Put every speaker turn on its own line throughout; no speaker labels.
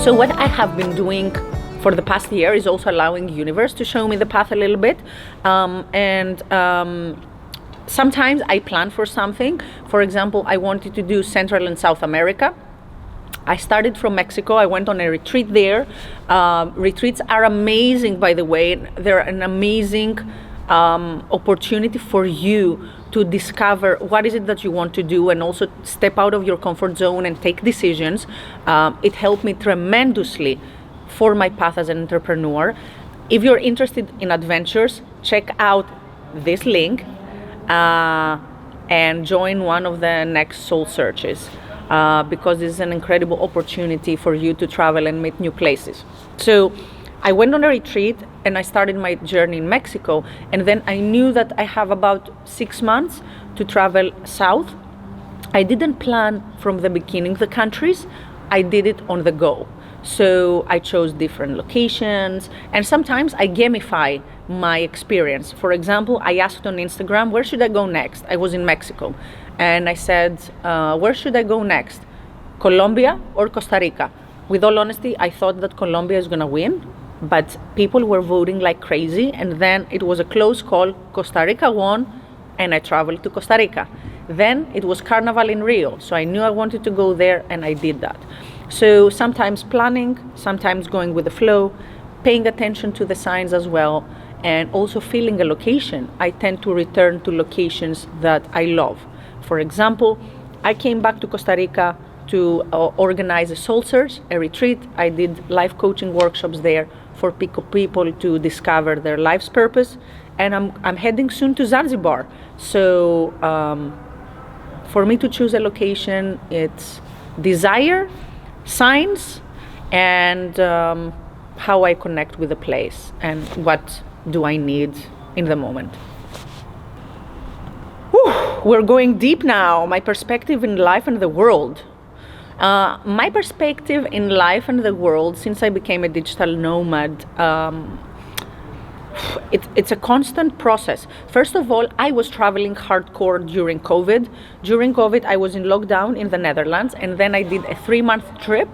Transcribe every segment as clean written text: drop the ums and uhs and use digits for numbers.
So what I have been doing for the past year is also allowing the universe to show me the path a little bit. Sometimes I plan for something. For example, I wanted to do Central and South America. I started from Mexico. I went on a retreat there. Retreats are amazing, by the way. They're an amazing opportunity for you to discover what is it that you want to do and also step out of your comfort zone and take decisions. It helped me tremendously for my path as an entrepreneur. If you're interested in adventures, check out this link and join one of the next soul searches. Because this is an incredible opportunity for you to travel and meet new places. So I went on a retreat and I started my journey in Mexico, and then I knew that I have about 6 months to travel south. I didn't plan from the beginning the countries, I did it on the go. So I chose different locations, and sometimes I gamify my experience. For example, I asked on Instagram, where should I go next? I was in Mexico. And I said, where should I go next? Colombia or Costa Rica? With all honesty, I thought that Colombia is gonna win, but people were voting like crazy, and then it was a close call. Costa Rica won, and I traveled to Costa Rica. Then it was Carnival in Rio, so I knew I wanted to go there, and I did that. So sometimes planning, sometimes going with the flow, paying attention to the signs as well, and also feeling a location. I tend to return to locations that I love. For example, I came back to Costa Rica to organize a soul search, a retreat. I did life coaching workshops there for people to discover their life's purpose. And I'm heading soon to Zanzibar. So for me to choose a location, it's desire, signs, and how I connect with the place and what do I need in the moment. We're going deep now. My perspective in life and the world. My perspective in life and the world since I became a digital nomad, it's a constant process. First of all, I was traveling hardcore during COVID. During COVID, I was in lockdown in the Netherlands, and then I did a 3-month trip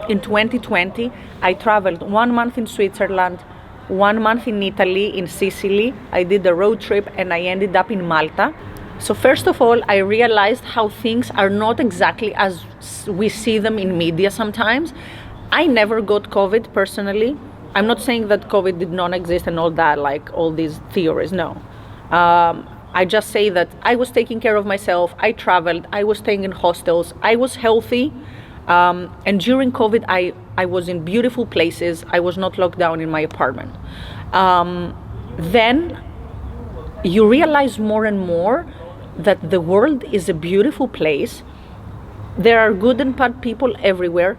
in 2020. I traveled 1 month in Switzerland, 1 month in Italy, in Sicily. I did a road trip and I ended up in Malta. So first of all, I realized how things are not exactly as we see them in media sometimes. I never got COVID personally. I'm not saying that COVID did not exist and all that, like all these theories, no. I just say that I was taking care of myself, I traveled, I was staying in hostels, I was healthy. And during COVID, I was in beautiful places. I was not locked down in my apartment. Then you realize more and more that the world is a beautiful place. There are good and bad people everywhere.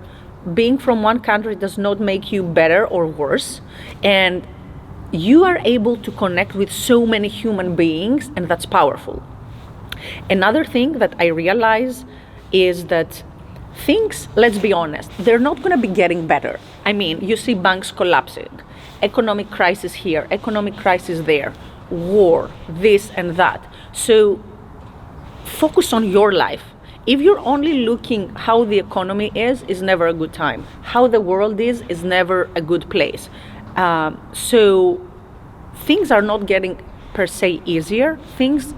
Being from one country does not make you better or worse. And you are able to connect with so many human beings, and that's powerful. Another thing that I realize is that things, let's be honest, they're not going to be getting better. I mean, you see banks collapsing, economic crisis here, economic crisis there, war, this and that. So focus on your life. If you're only looking how the economy is never a good time. How the world is never a good place. So things are not getting per se easier. Things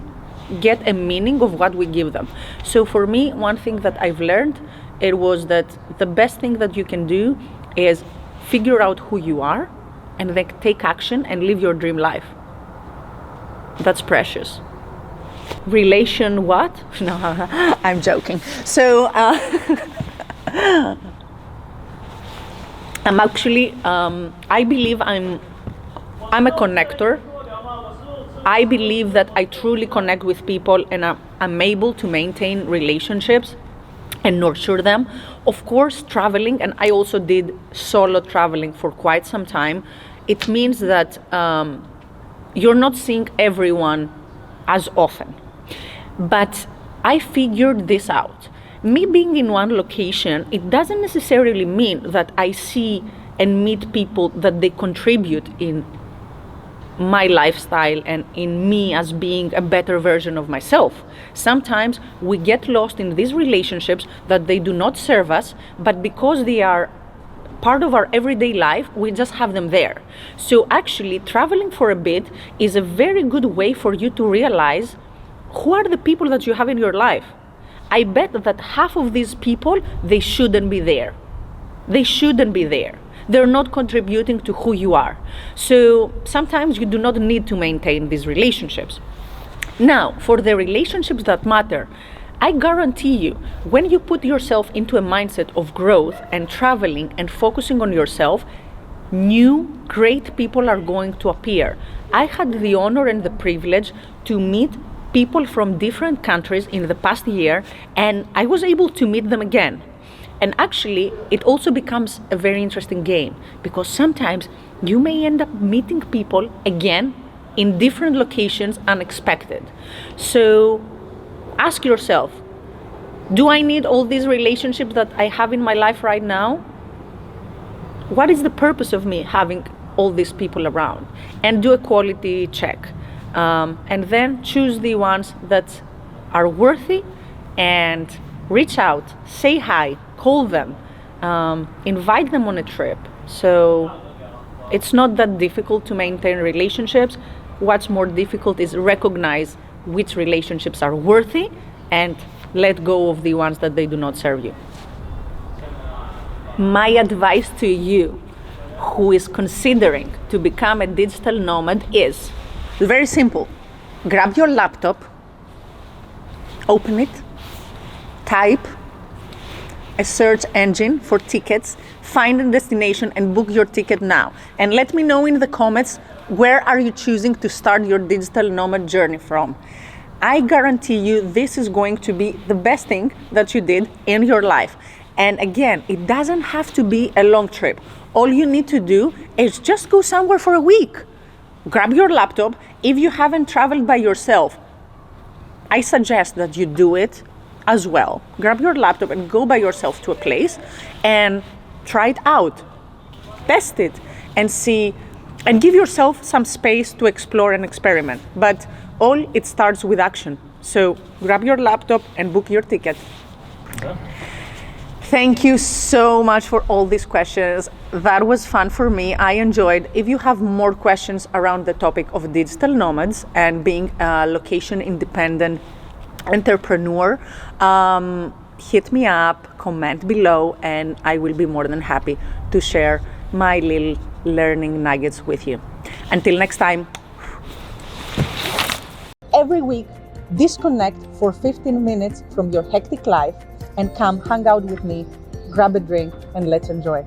get a meaning of what we give them. So for me, one thing that I've learned, it was that the best thing that you can do is figure out who you are and then take action and live your dream life. That's precious. Relation what? No, I'm joking. So I'm actually, I believe I'm a connector. I believe that I truly connect with people and I'm able to maintain relationships and nurture them. Of course, traveling, and I also did solo traveling for quite some time. It means that you're not seeing everyone as often. But I figured this out. Me being in one location, it doesn't necessarily mean that I see and meet people that they contribute in my lifestyle and in me as being a better version of myself. Sometimes we get lost in these relationships that they do not serve us, but because they are part of our everyday life. We just have them there. So actually, traveling for a bit is a very good way for you to realize who are the people that you have in your life. I bet that half of these people, they shouldn't be there. They shouldn't be there. They're not contributing to who you are. So sometimes you do not need to maintain these relationships. Now, for the relationships that matter, I guarantee you, when you put yourself into a mindset of growth and traveling and focusing on yourself, new great people are going to appear. I had the honor and the privilege to meet people from different countries in the past year, and I was able to meet them again. And actually, it also becomes a very interesting game, because sometimes you may end up meeting people again in different locations unexpected. So ask yourself, do I need all these relationships that I have in my life right now? What is the purpose of me having all these people around? And do a quality check. And then choose the ones that are worthy and reach out, say hi, call them, invite them on a trip. So it's not that difficult to maintain relationships. What's more difficult is recognize which relationships are worthy and let go of the ones that they do not serve you. My advice to you who is considering to become a digital nomad is very simple. Grab your laptop, open it, type a search engine for tickets, find a destination and book your ticket now. And let me know in the comments, where are you choosing to start your digital nomad journey from? I guarantee you this is going to be the best thing that you did in your life. And again, it doesn't have to be a long trip. All you need to do is just go somewhere for a week. Grab your laptop. If you haven't traveled by yourself, I suggest that you do it as well. Grab your laptop and go by yourself to a place and try it out. Test it and see, and give yourself some space to explore and experiment. But all it starts with action. So grab your laptop and book your ticket. Thank you so much for all these questions. That was fun for me. I enjoyed. If you have more questions around the topic of digital nomads and being a location independent entrepreneur, hit me up, comment below, and I will be more than happy to share my little learning nuggets with you. Until next time. Every week, disconnect for 15 minutes from your hectic life and come hang out with me, grab a drink, and let's enjoy.